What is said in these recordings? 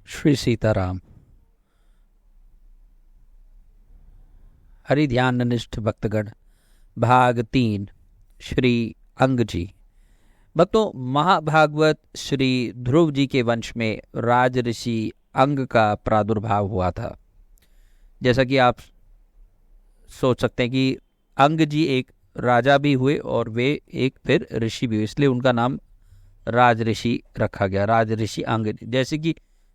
श्री सीताराम। हरि ध्यान निष्ठ भक्तगण, भाग 3। श्री अंग जी। भक्तों, महाभागवत श्री ध्रुव जी के वंश में राज ऋषि अंग का प्रादुर्भाव हुआ था। जैसा कि आप सोच सकते हैं कि अंग जी एक राजा भी हुए और वे एक फिर ऋषि भी हुए, इसलिए उनका नाम राज ऋषि रखा गया, राज ऋषि अंग जी। जैसे कि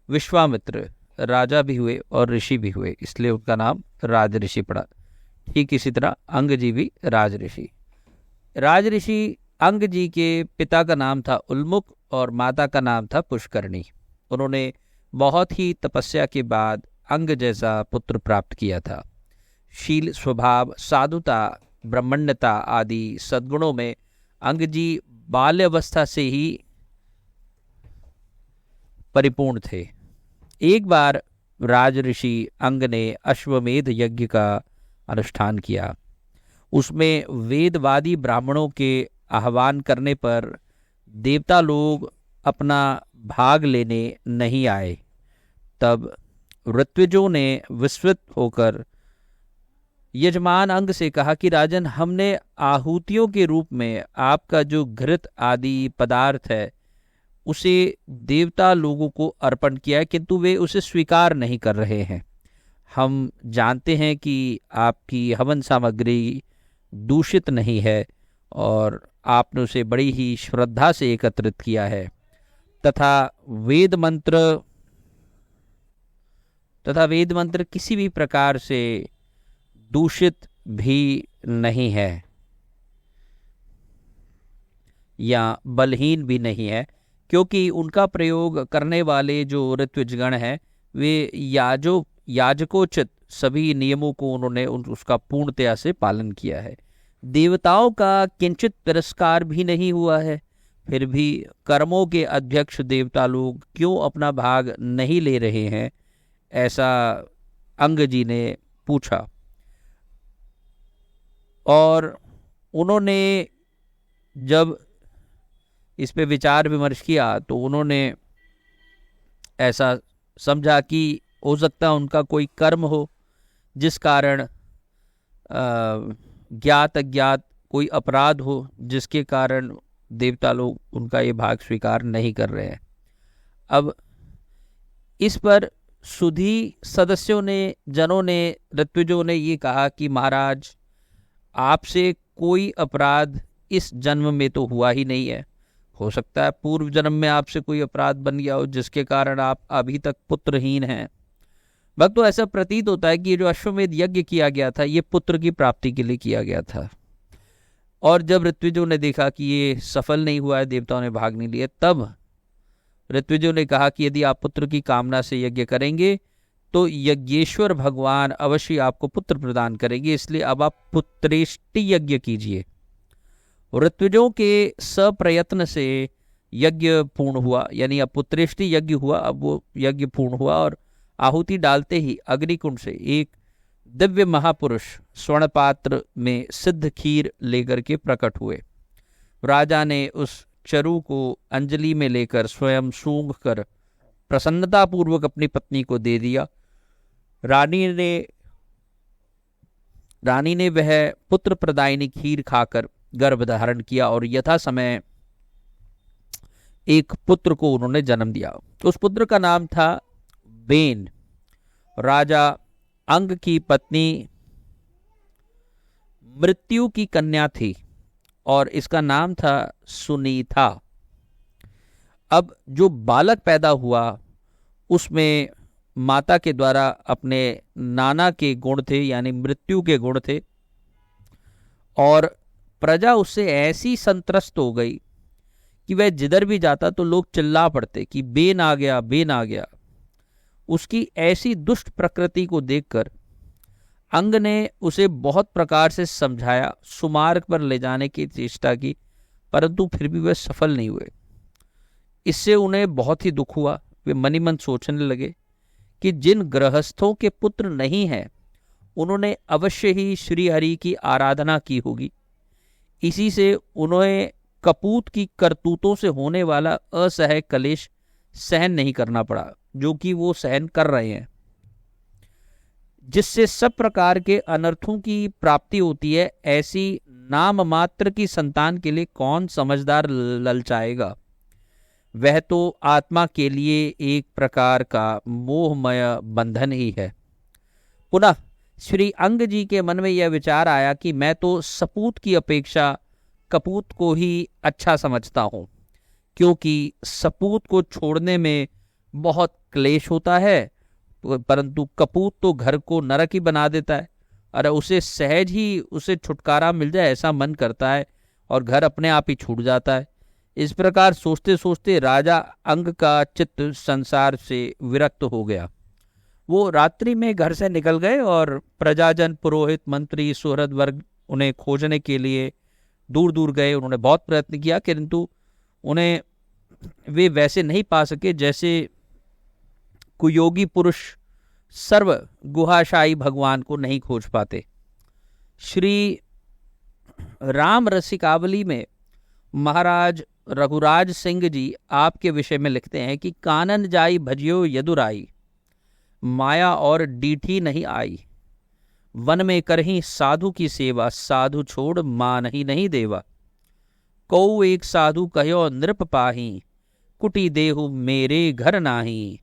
विश्वामित्र राजा भी हुए और ऋषि भी हुए, इसलिए उनका नाम राज ऋषि पड़ा। ठीक इसी तरह अंग जी भी राज ऋषि। राज ऋषि अंग जी के पिता का नाम था उल्मुख और माता का नाम था पुष्करणी। उन्होंने बहुत ही तपस्या के बाद अंग जैसा पुत्र प्राप्त किया था। शील, स्वभाव, साधुता, ब्रह्मण्यता आदि सद्गुणों में अंग जी बाल्यावस्था से ही परिपूर्ण थे। एक बार राज ऋषि अंग ने अश्वमेध यज्ञ का अनुष्ठान किया। उसमें वेदवादी ब्राह्मणों के आह्वान करने पर देवता लोग अपना भाग लेने नहीं आए। तब ऋत्विजों ने विस्मित होकर यजमान अंग से कहा कि राजन, हमने आहुतियों के रूप में आपका जो घृत आदि पदार्थ है उसे देवता लोगों को अर्पण किया है, किंतु वे उसे स्वीकार नहीं कर रहे हैं। हम जानते हैं कि आपकी हवन सामग्री दूषित नहीं है और आपने उसे बड़ी ही श्रद्धा से एकत्रित किया है तथा वेद मंत्र किसी भी प्रकार से दूषित भी नहीं है या बलहीन भी नहीं है, क्योंकि उनका प्रयोग करने वाले जो ऋत्विजगण हैं वे याजकोचित सभी नियमों को उन्होंने उसका पूर्णतया से पालन किया है। देवताओं का किंचित तिरस्कार भी नहीं हुआ है। फिर भी कर्मों के अध्यक्ष देवता लोग क्यों अपना भाग नहीं ले रहे हैं, ऐसा अंग जी ने पूछा। और उन्होंने जब इस पे विचार विमर्श किया तो उन्होंने ऐसा समझा कि हो सकता उनका कोई कर्म हो जिस कारण ज्ञात अज्ञात कोई अपराध हो जिसके कारण देवता लोग उनका ये भाग स्वीकार नहीं कर रहे हैं। अब इस पर सुधी सदस्यों ने, जनों ने, ऋत्विजों ने ये कहा कि महाराज, आपसे कोई अपराध इस जन्म में तो हुआ ही नहीं है। हो सकता है पूर्व जन्म में आपसे कोई अपराध बन गया हो जिसके कारण आप अभी तक पुत्रहीन हैं। भक्तों, ऐसा प्रतीत होता है कि ये जो अश्वमेध यज्ञ किया गया था ये पुत्र की प्राप्ति के लिए किया गया था। और जब ऋत्विजों ने देखा कि ये सफल नहीं हुआ है, देवताओं ने भाग नहीं लिया, तब ऋत्विजों ने कहा कि यदि आप पुत्र की कामना से यज्ञ करेंगे तो यज्ञेश्वर भगवान अवश्य आपको पुत्र प्रदान करेंगे, इसलिए अब आप पुत्रेष्टि यज्ञ कीजिए। ऋत्विजों के सप्रयत्न से यज्ञ पूर्ण हुआ, यानी अब पुत्रेष्टि यज्ञ हुआ। अब वो यज्ञ पूर्ण हुआ और आहुति डालते ही अग्निकुंड से एक दिव्य महापुरुष स्वर्ण पात्र में सिद्ध खीर लेकर के प्रकट हुए। राजा ने उस चरु को अंजलि में लेकर स्वयं सूंघ कर प्रसन्नतापूर्वक अपनी पत्नी को दे दिया। रानी ने वह पुत्र प्रदायिनी खीर खाकर गर्भ धारण किया और यथा समय एक पुत्र को उन्होंने जन्म दिया। उस पुत्र का नाम था बेन। राजा अंग की पत्नी मृत्यु की कन्या थी और इसका नाम था सुनीता। अब जो बालक पैदा हुआ उसमें माता के द्वारा अपने नाना के गुण थे, यानी मृत्यु के गुण थे, और प्रजा उससे ऐसी संत्रस्त हो गई कि वह जिधर भी जाता तो लोग चिल्ला पड़ते कि बेन आ गया, बेन आ गया। उसकी ऐसी दुष्ट प्रकृति को देखकर अंग ने उसे बहुत प्रकार से समझाया, सुमार्ग पर ले जाने की चेष्टा की, परंतु फिर भी वह सफल नहीं हुए। इससे उन्हें बहुत ही दुख हुआ। वे मनी मन सोचने लगे कि जिन गृहस्थों के पुत्र नहीं हैं उन्होंने अवश्य ही श्री हरि की आराधना की होगी। इसी से उन्हें कपूत की करतूतों से होने वाला असह्य कलेश सहन नहीं करना पड़ा। जो कि वो सहन कर रहे हैं, जिससे सब प्रकार के अनर्थों की प्राप्ति होती है, ऐसी नाम मात्र की संतान के लिए कौन समझदार ललचाएगा। वह तो आत्मा के लिए एक प्रकार का मोहमय बंधन ही है। पुनः श्री अंग जी के मन में यह विचार आया कि मैं तो सपूत की अपेक्षा कपूत को ही अच्छा समझता हूँ, क्योंकि सपूत को छोड़ने में बहुत क्लेश होता है, परंतु कपूत तो घर को नरक ही बना देता है। अरे उसे सहज ही उसे छुटकारा मिल जाए ऐसा मन करता है और घर अपने आप ही छूट जाता है। इस प्रकार सोचते सोचते राजा अंग का चित्त संसार से विरक्त हो गया। वो रात्रि में घर से निकल गए और प्रजाजन, पुरोहित, मंत्री, सुहृद वर्ग उन्हें खोजने के लिए दूर दूर गए। उन्होंने बहुत प्रयत्न किया, किंतु उन्हें वे वैसे नहीं पा सके जैसे कुयोगी पुरुष सर्व गुहाशाही भगवान को नहीं खोज पाते। श्री राम रसिकावली में महाराज रघुराज सिंह जी आपके विषय में लिखते हैं कि कानन जाई भजियो यदुराई, माया और डीठी नहीं आई। वन में करही साधु की सेवा, साधु छोड़ मान ही नहीं देवा। कौ एक साधु कहो नृप पाही, कुटी देहु मेरे घर नाही।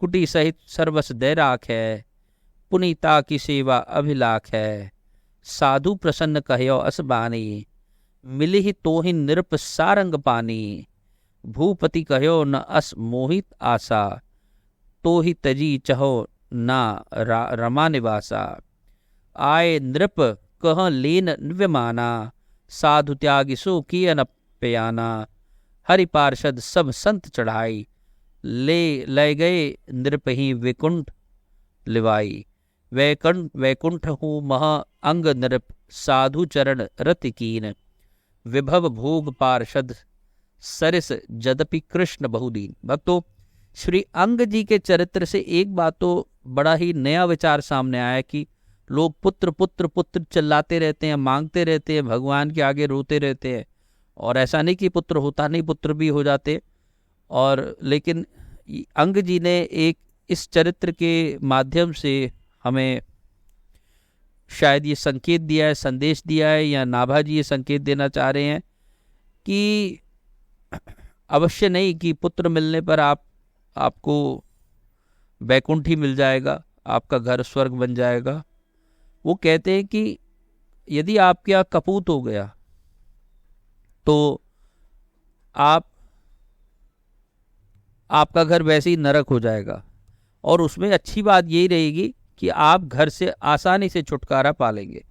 कुटी सहित सर्वस दे राख है, पुनीता की सेवा अभिलाख है। साधु प्रसन्न कहो असबानी, मिली ही तो ही नृप सारंग पानी। भूपति कहो न अस मोहित आशा, तो ही तजी चहो ना रमा निवासा। आए नृप कह लेन निव्यमाना, साधु त्याग सो कियन प्याना। हरि पार्षद सब संत चढ़ाई, ले गए नृप ही वैकुंठ लिवाई। वैकुंठ हूँ महा अंग नृप, साधु चरण रति कीन। विभव भोग पार्षद सरिस, जदपि कृष्ण बहुदीन। भक्तों, श्री अंग जी के चरित्र से एक बात तो बड़ा ही नया विचार सामने आया कि लोग पुत्र पुत्र पुत्र चिल्लाते रहते हैं, मांगते रहते हैं, भगवान के आगे रोते रहते हैं, और ऐसा नहीं कि पुत्र होता नहीं, पुत्र भी हो जाते। और लेकिन अंग जी ने एक इस चरित्र के माध्यम से हमें शायद ये संकेत दिया है, संदेश दिया है, या नाभा जी ये संकेत देना चाह रहे हैं कि अवश्य नहीं कि पुत्र मिलने पर आपको वैकुंठ ही मिल जाएगा, आपका घर स्वर्ग बन जाएगा। वो कहते हैं कि यदि आपके यहाँ कपूत हो गया तो आपका घर वैसे ही नरक हो जाएगा, और उसमें अच्छी बात यही रहेगी कि आप घर से आसानी से छुटकारा पा लेंगे।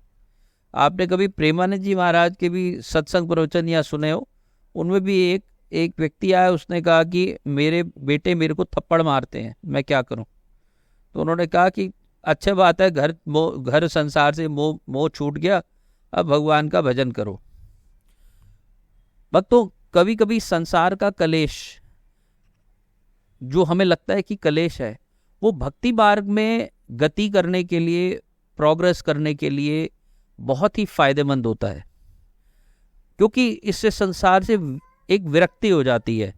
आपने कभी प्रेमानंद जी महाराज के भी सत्संग प्रवचन या सुने हो, उनमें भी एक व्यक्ति आया, उसने कहा कि मेरे बेटे मेरे को थप्पड़ मारते हैं, मैं क्या करूं। तो उन्होंने कहा कि अच्छा बात है, घर संसार से मोह छूट गया, अब भगवान का भजन करो। भक्तों, कभी कभी संसार का कलेश जो हमें लगता है कि कलेश है, वो भक्ति मार्ग में गति करने के लिए, प्रोग्रेस करने के लिए बहुत ही फायदेमंद होता है, क्योंकि इससे संसार से एक विरक्ति हो जाती है,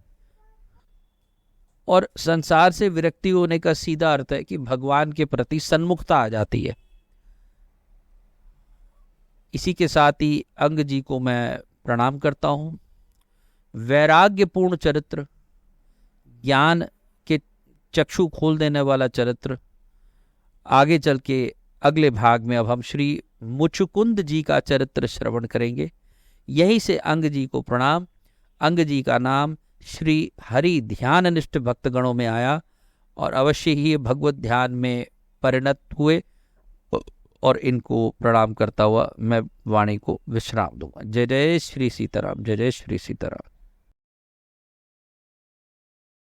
और संसार से विरक्ति होने का सीधा अर्थ है कि भगवान के प्रति सन्मुखता आ जाती है। इसी के साथ ही अंग जी को मैं प्रणाम करता हूं। वैराग्यपूर्ण चरित्र, ज्ञान के चक्षु खोल देने वाला चरित्र। आगे चल के अगले भाग में अब हम श्री मुचुकुंद जी का चरित्र श्रवण करेंगे। यहीं से अंग जी को प्रणाम। अंग जी का नाम श्री हरि ध्याननिष्ठ भक्तगणों में आया और अवश्य ही भगवत ध्यान में परिणत हुए, और इनको प्रणाम करता हुआ मैं वाणी को विश्राम दूंगा। जय जय श्री सीताराम, जय जय श्री सीताराम।